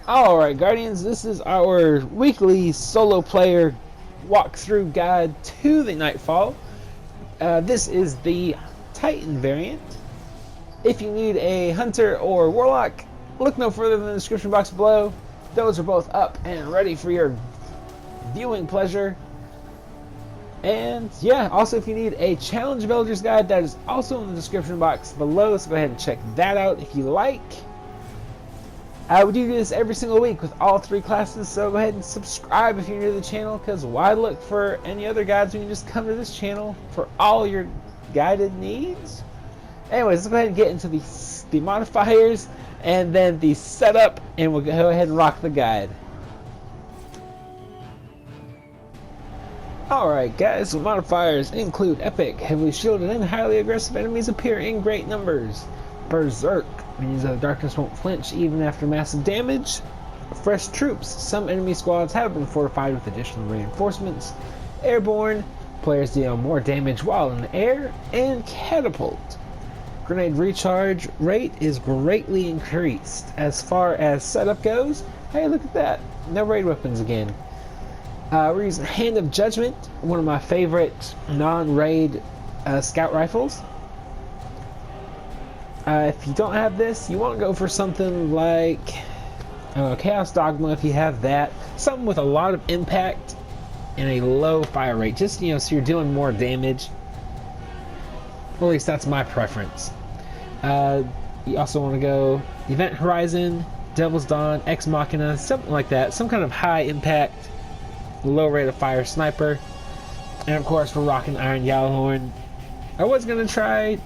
Alright Guardians, this is our weekly solo player walkthrough guide to the Nightfall. This is the Titan variant. If you need a Hunter or Warlock, look no further than the description box below. Those are both up and ready for your viewing pleasure. And yeah, also if you need a Challenge Villagers guide, that is also in the description box below, so go ahead and check that out if you like. We do this every single week with all three classes, so go ahead and subscribe if you're new to the channel, because why look for any other guides when you just come to this channel for all your guided needs? Anyways, let's go ahead and get into the modifiers and then the setup, and we'll go ahead and rock the guide. Alright guys, so modifiers include epic, heavily shielded, and highly aggressive enemies appear in great numbers. Berserk, means that the darkness won't flinch even after massive damage. Fresh troops, some enemy squads have been fortified with additional reinforcements. Airbourne, players deal more damage while in the air. And Catapult, grenade recharge rate is greatly increased. As far as setup goes, hey, look at that, no raid weapons again. We're using Hand of Judgment, one of my favorite non-raid scout rifles. If you don't have this, you want to go for something like Chaos Dogma if you have that. Something with a lot of impact and a low fire rate. Just, so you're doing more damage. Well, at least that's my preference. You also want to go Event Horizon, Devil's Dawn, Ex Machina, something like that. Some kind of high impact, low rate of fire sniper. And of course, we're rocking Iron Yellowhorn. I was going to try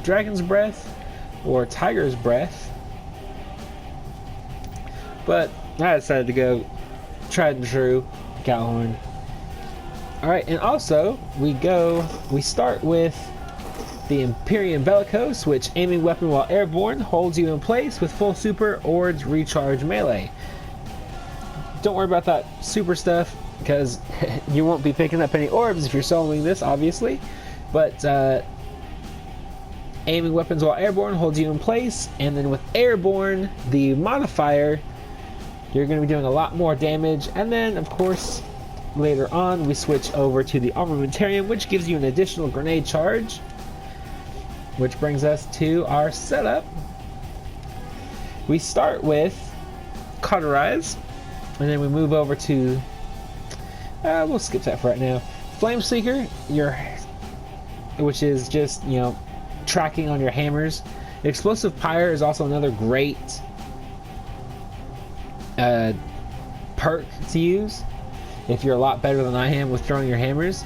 Dragon's Breath or Tiger's Breath, but I decided to go tried and true Gallhorn. Alright, and also we start with the Imperium Bellicose, which aiming weapon while airborne holds you in place with full super or recharge melee. Don't worry about that super stuff, because you won't be picking up any orbs if you're soloing this, obviously, but aiming weapons while airborne holds you in place, and then with airborne, the modifier, you're going to be doing a lot more damage. And then of course later on we switch over to the Armamentarium, which gives you an additional grenade charge, which brings us to our setup. We start with Cauterize, and then we move over to we'll skip that for right now. Flame Seeker, which is just tracking on your hammers. Explosive Pyre is also another great perk to use if you're a lot better than I am with throwing your hammers.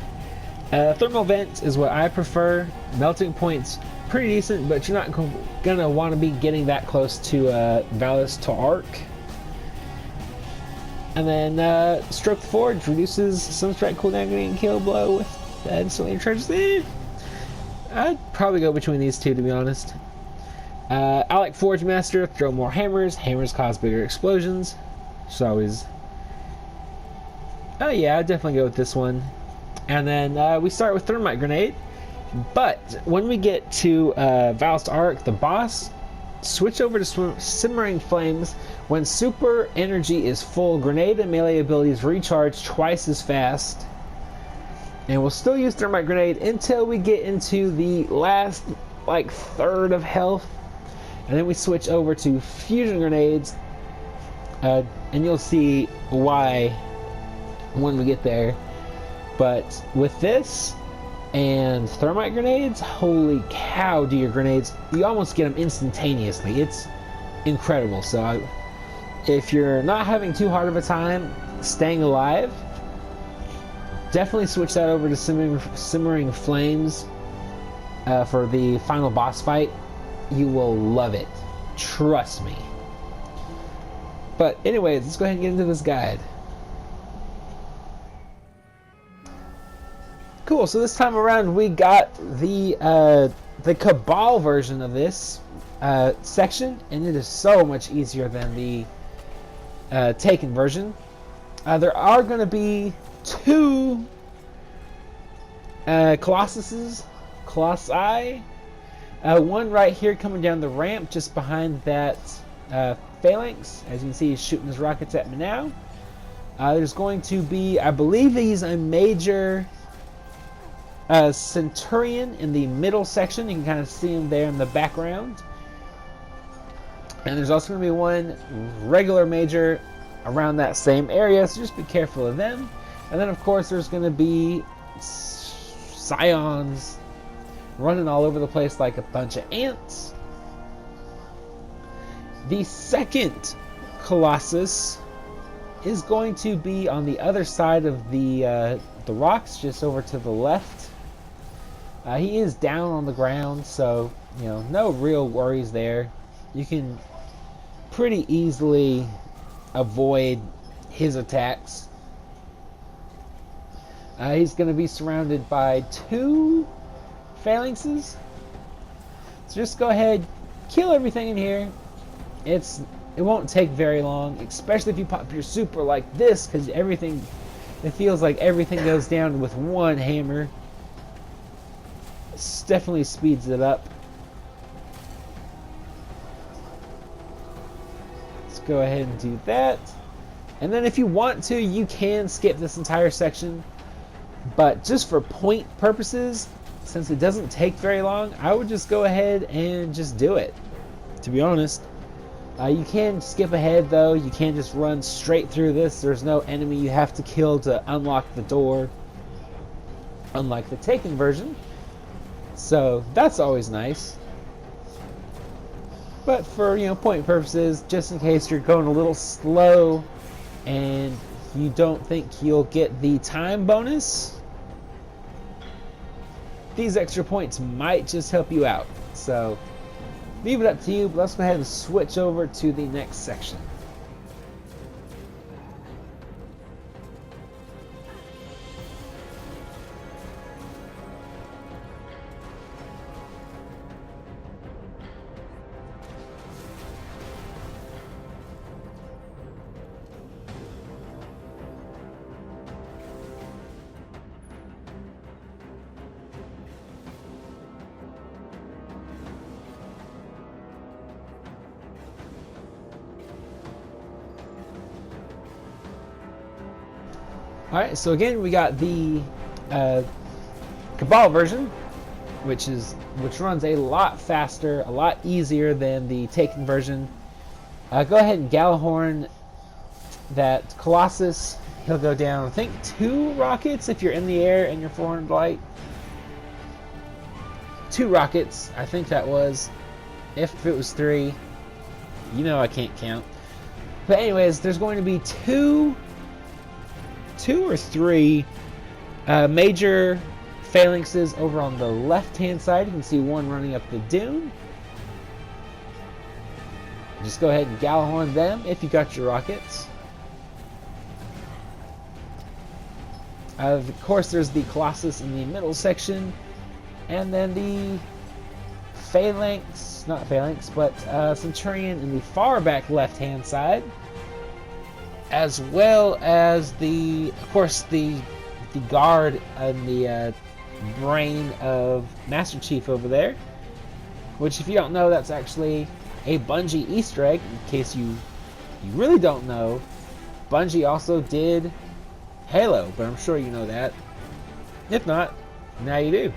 Thermal Vent is what I prefer. Melting Point's pretty decent, but you're not gonna want to be getting that close to Valus to Arc. And then Stroke the Forge reduces Sunstrike cooldown and kill blow with instantly charges. I'd probably go between these two, to be honest. I like Forge Master, throw more hammers. Hammers cause bigger explosions. So always. Oh yeah, I'd definitely go with this one. And then we start with Thermite Grenade. But when we get to Valus Arc, the boss, switch over to Simmering Flames. When super energy is full, grenade and melee abilities recharge twice as fast. And we'll still use Thermite Grenade until we get into the last third of health, and then we switch over to Fusion Grenades, and you'll see why when we get there. But with this and Thermite Grenades, holy cow, do your grenades, you almost get them instantaneously. It's incredible. So if you're not having too hard of a time staying alive, definitely switch that over to Simmering Flames for the final boss fight. You will love it. Trust me. But anyways, let's go ahead and get into this guide. Cool, so this time around we got the Cabal version of this section, and it is so much easier than the Taken version. There are going to be two Colossi. One right here coming down the ramp just behind that phalanx. As you can see, he's shooting his rockets at me now. There's going to be, I believe he's a major centurion in the middle section. You can kind of see him there in the background. And there's also going to be one regular major around that same area, so just be careful of them. And then, of course, there's going to be scions running all over the place like a bunch of ants. The second Colossus is going to be on the other side of the rocks, just over to the left. He is down on the ground, so no real worries there. You can pretty easily avoid his attacks. He's going to be surrounded by 2 phalanxes. So just go ahead, kill everything in here. It won't take very long, especially if you pop your super like this, because it feels like everything goes down with one hammer. It definitely speeds it up. Let's go ahead and do that. And then if you want to, you can skip this entire section. But just for point purposes, since it doesn't take very long, I would just go ahead and just do it, to be honest. You can skip ahead though. You can't just run straight through this. There's no enemy you have to kill to unlock the door, unlike the Taken version. So that's always nice. But for point purposes, just in case you're going a little slow and you don't think you'll get the time bonus, these extra points might just help you out. So leave it up to you, but let's go ahead and switch over to the next section. Alright, so again we got the Cabal version, which runs a lot faster, a lot easier than the Taken version. Go ahead and Galahorn that Colossus. He'll go down, I think, 2 rockets if you're in the air and you're 400 light. 2 rockets, I think that was. If it was 3, I can't count. But anyways, there's going to be 2 or 3 major phalanxes over on the left hand side. You can see one running up the dune. Just go ahead and Galahorn them if you got your rockets. Of course, there's the Colossus in the middle section, and then the Centurion in the far back left hand side, as well as of course the guard and the brain of Master Chief over there, which, if you don't know, that's actually a Bungie Easter egg. In case you really don't know, Bungie also did Halo, but I'm sure you know that. If not, now you do.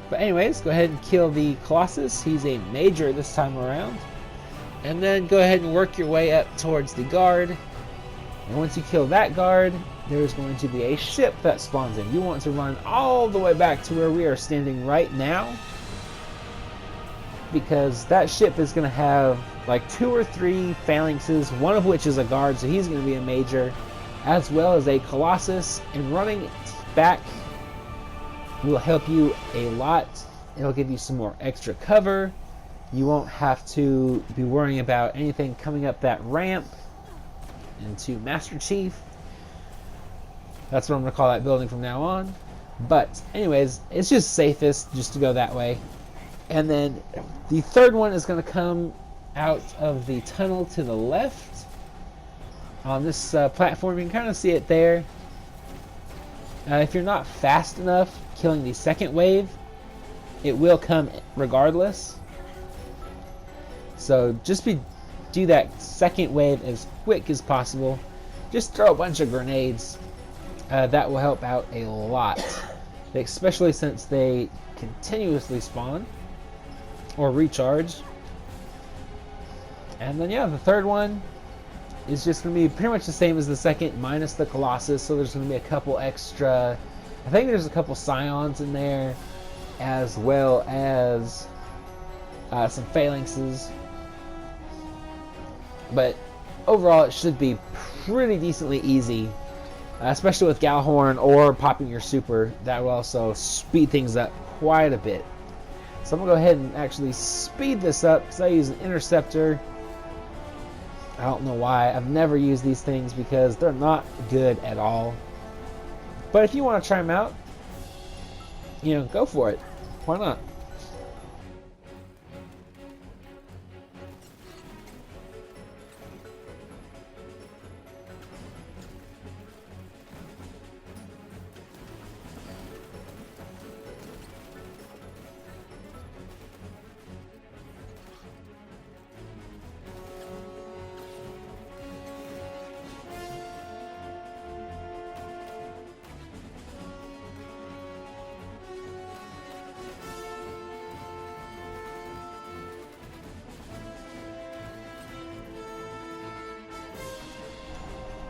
But anyways, go ahead and kill the Colossus. He's a major this time around. And then go ahead and work your way up towards the guard. And once you kill that guard, there's going to be a ship that spawns in. You want to run all the way back to where we are standing right now, because that ship is going to have like 2 or 3 phalanxes, one of which is a guard, so he's going to be a major, as well as a Colossus. And running it back will help you a lot. It'll give you some more extra cover. You won't have to be worrying about anything coming up that ramp into Master Chief. That's what I'm going to call that building from now on. But anyways, it's just safest just to go that way. And then the third one is going to come out of the tunnel to the left on this platform. You can kind of see it there. If you're not fast enough killing the second wave, it will come regardless. So just do that second wave as quick as possible. Just throw a bunch of grenades. That will help out a lot, especially since they continuously spawn or recharge. And then yeah, the third one is just going to be pretty much the same as the second, minus the Colossus. So there's going to be a couple extra, I think there's a couple Scions in there, as well as some Phalanxes. But overall, it should be pretty decently easy, especially with Galhorn or popping your super. That will also speed things up quite a bit. So I'm going to go ahead and actually speed this up because I use an Interceptor. I don't know why. I've never used these things because they're not good at all. But if you want to try them out, go for it. Why not?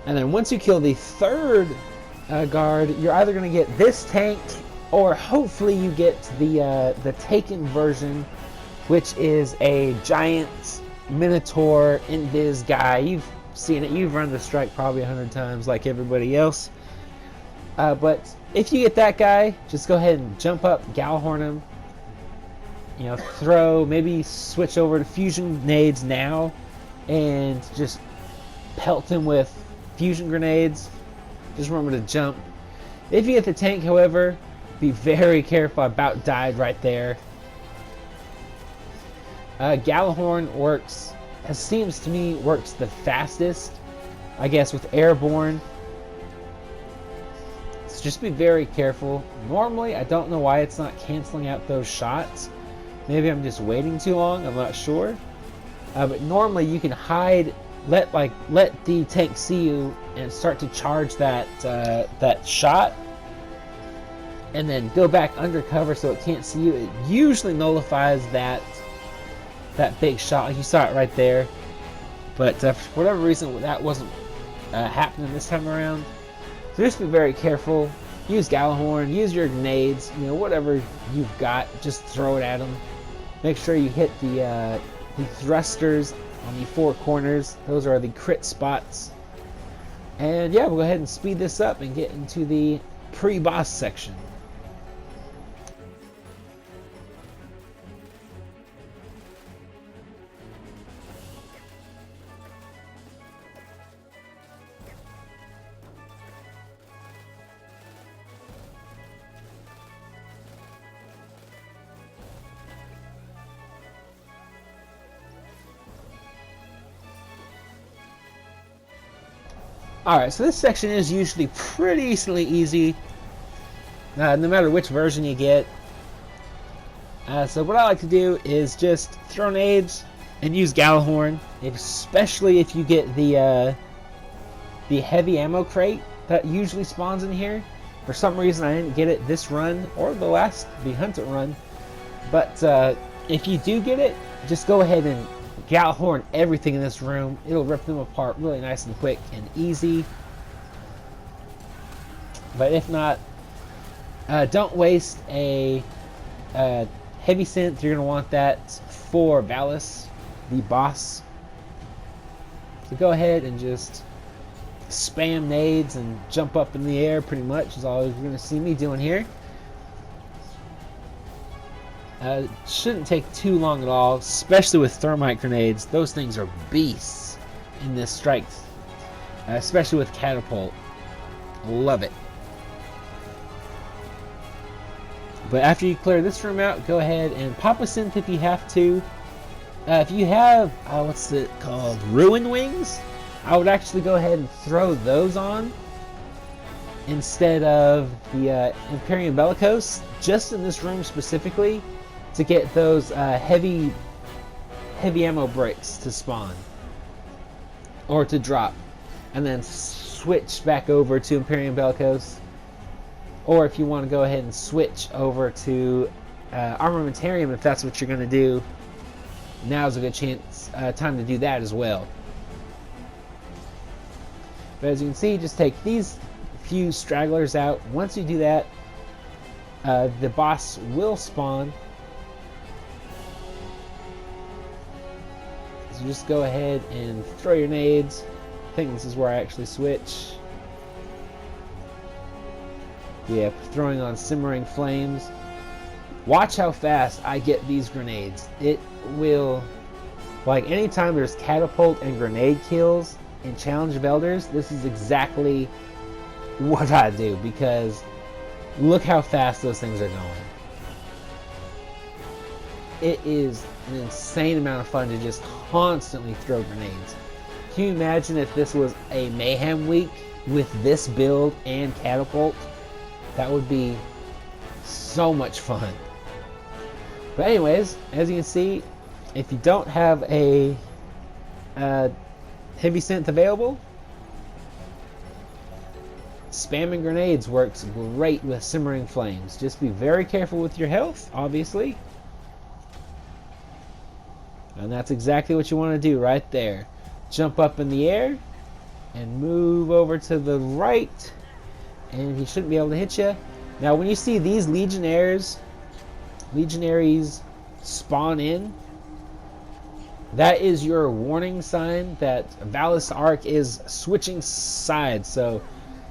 And then once you kill the third guard, you're either going to get this tank, or hopefully you get the Taken version, which is a giant Minotaur Invis guy. You've seen it. You've run the strike probably 100 times like everybody else. But if you get that guy, just go ahead and jump up, Galhorn him. Maybe switch over to fusion nades now, and just pelt him with fusion grenades. Just remember to jump. If you get the tank, however, be very careful. I about died right there. Galahorn seems to me works the fastest, I guess, with Airbourne. So just be very careful. Normally, I don't know why it's not canceling out those shots. Maybe I'm just waiting too long. I'm not sure. But normally you can hide. Let the tank see you and start to charge that shot, and then go back undercover so it can't see you. It usually nullifies that big shot, like you saw it right there. But for whatever reason, that wasn't happening this time around. So just be very careful. Use Galahorn, use your grenades, whatever you've got, just throw it at them. Make sure you hit the thrusters on the 4 corners. Those are the crit spots. And yeah, we'll go ahead and speed this up and get into the pre-boss section. Alright, so this section is usually pretty easy, no matter which version you get. So what I like to do is just throw nades and use Galahorn, especially if you get the heavy ammo crate that usually spawns in here. For some reason I didn't get it this run, or the Hunter run. But if you do get it, just go ahead and Galahorn everything in this room. It'll rip them apart really nice and quick and easy. But if not, don't waste a heavy synth. You're going to want that for Valis, the boss. So go ahead and just spam nades and jump up in the air, pretty much is all you're going to see me doing here. Shouldn't take too long at all, especially with thermite grenades. Those things are beasts in this strike, especially with Catapult. Love it. But after you clear this room out, go ahead and pop a synth if you have to. If you have, what's it called? Ruin Wings? I would actually go ahead and throw those on instead of the Imperium Bellicose, just in this room specifically, to get those heavy heavy ammo bricks to spawn or to drop, and then switch back over to Imperium Bellicose. Or if you want to go ahead and switch over to Armamentarium, if that's what you're going to do, now's a good time to do that as well. But as you can see, just take these few stragglers out. Once you do that, the boss will spawn. So just go ahead and throw your nades. I think this is where I actually switch. Yeah, throwing on Simmering Flames. Watch how fast I get these grenades. It will, like, anytime there's catapult and grenade kills in Challenge of Elders, this is exactly what I do, because look how fast those things are going. It is an insane amount of fun to just constantly throw grenades. Can you imagine if this was a Mayhem week with this build and catapult? That would be so much fun. But anyways, as you can see, if you don't have a heavy synth available, spamming grenades works great with Simmering Flames. Just be very careful with your health, obviously. And that's exactly what you want to do right there. Jump up in the air and move over to the right, and he shouldn't be able to hit you. Now when you see these legionaries spawn in, that is your warning sign that Valis Arc is switching sides. So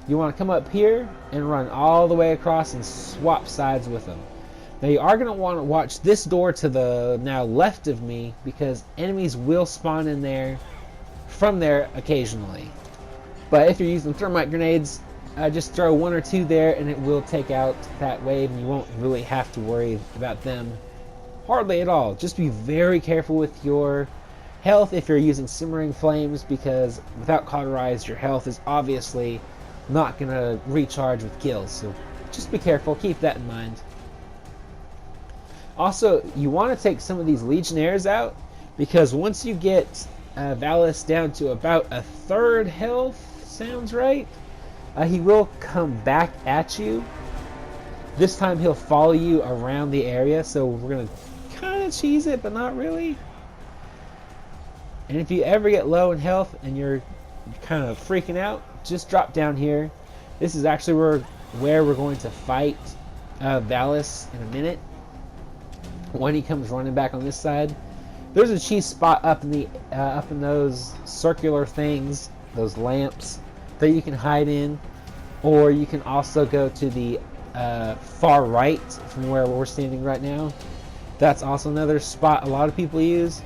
you want to come up here and run all the way across and swap sides with them. Now you are going to want to watch this door to the now left of me, because enemies will spawn in there from there occasionally. But if you're using thermite grenades, just throw one or two there and it will take out that wave, and you won't really have to worry about them hardly at all. Just be very careful with your health if you're using Simmering Flames, because without Cauterize, your health is obviously not going to recharge with kills. So just be careful, keep that in mind. Also, you want to take some of these Legionnaires out, because once you get Valis down to about a third health, sounds right, he will come back at you. This time he'll follow you around the area, so we're going to kind of cheese it, but not really. And if you ever get low in health and you're kind of freaking out, just drop down here. This is actually where we're going to fight Valis in a minute, when he comes running back on this side. There's a cheese spot up in those circular things, those lamps, that you can hide in, or you can also go to the far right from where we're standing right now. That's also another spot a lot of people use,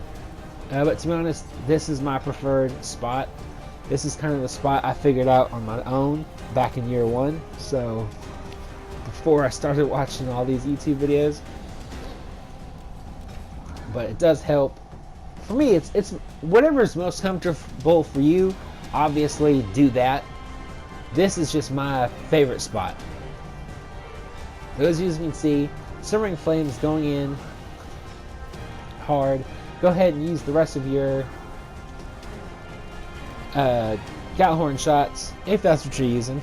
but to be honest, this is my preferred spot. This is kind of the spot I figured out on my own back in year one, so before I started watching all these YouTube videos. But it does help. For me, it's whatever is most comfortable for you. Obviously, do that. This is just my favorite spot. As you can see, Simmering Flames going in hard. Go ahead and use the rest of your Gallhorn shots, if that's what you're using.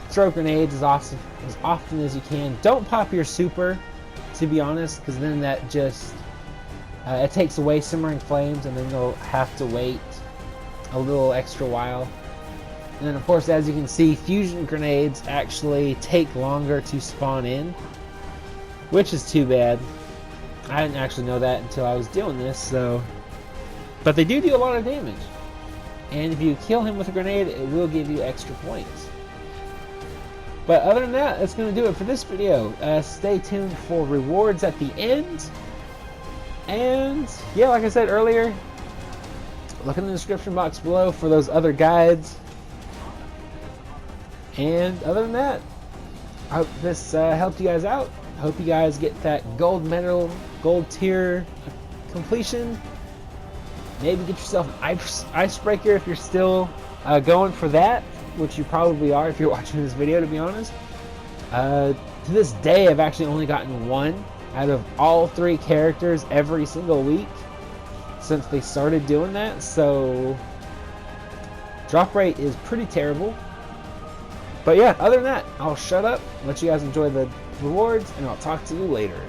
Throw grenades as often as you can. Don't pop your super, to be honest, because then that just it takes away Simmering Flames, and then you'll have to wait a little extra while. And then of course, as you can see, fusion grenades actually take longer to spawn in, which is too bad. I didn't actually know that until I was doing this, so. But they do a lot of damage, and if you kill him with a grenade, it will give you extra points. But other than that, that's going to do it for this video. Stay tuned for rewards at the end. And yeah, like I said earlier, look in the description box below for those other guides. And other than that, I hope this helped you guys out. I hope you guys get that gold medal, gold tier completion. Maybe get yourself an icebreaker if you're still going for that, which you probably are if you're watching this video, to be honest. To this day, I've actually only gotten one out of all 3 characters every single week since they started doing that, so drop rate is pretty terrible. But yeah, other than that, I'll shut up, let you guys enjoy the rewards, and I'll talk to you later.